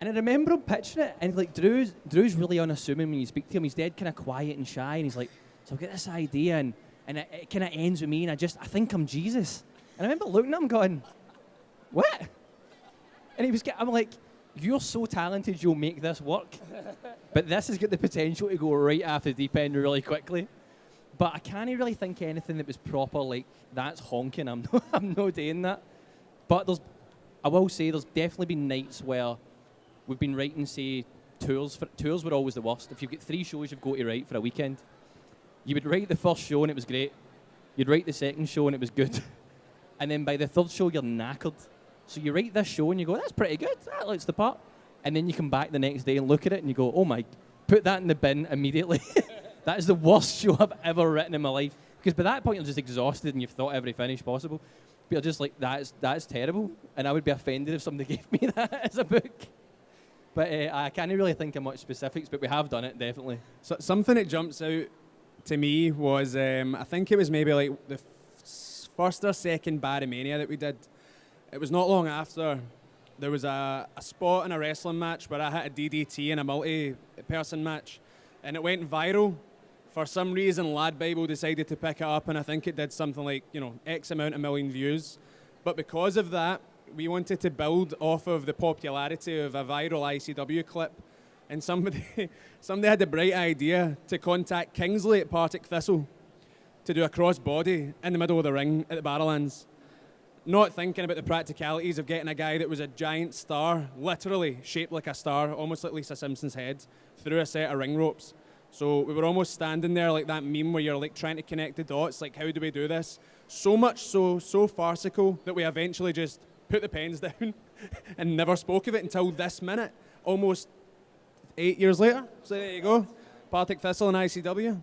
And I remember him pitching it, and like Drew's really unassuming when you speak to him. He's dead kind of quiet and shy, and he's like, so I've got this idea, and it kind of ends with me, and I think I'm Jesus. And I remember looking at him going, what? And I'm like, you're so talented, you'll make this work. But this has got the potential to go right after the deep end really quickly. But I can't really think of anything that was proper, like, that's honking, I'm not doing that. But I will say there's definitely been nights where we've been writing, say, tours. Tours were always the worst. If you've got 3 shows you've got to write for a weekend, you would write the first show and it was great. You'd write the second show and it was good. And then by the third show, you're knackered. So you write this show and you go, that's pretty good, that looks the part. And then you come back the next day and look at it and you go, oh my, put that in the bin immediately. That is the worst show I've ever written in my life. Because by that point, you're just exhausted and you've thought every finish possible. But you're just like, that's terrible. And I would be offended if somebody gave me that as a book. But I can't really think of much specifics, but we have done it, definitely. So something that jumps out to me was, I think it was maybe like the first or second Barrowmania that we did. It was not long after. There was a spot in a wrestling match where I had a DDT in a multi-person match, and it went viral. For some reason, Lad Bible decided to pick it up, and I think it did something like, X amount of million views. But because of that, we wanted to build off of the popularity of a viral ICW clip, and somebody had the bright idea to contact Kingsley at Partick Thistle to do a crossbody in the middle of the ring at the Barrowlands. Not thinking about the practicalities of getting a guy that was a giant star, literally shaped like a star, almost like Lisa Simpson's head, through a set of ring ropes. So we were almost standing there like that meme where you're like trying to connect the dots, like how do we do this? So much so farcical that we eventually just put the pens down and never spoke of it until this minute, almost 8 years later. So there you go, Partick Thistle and ICW.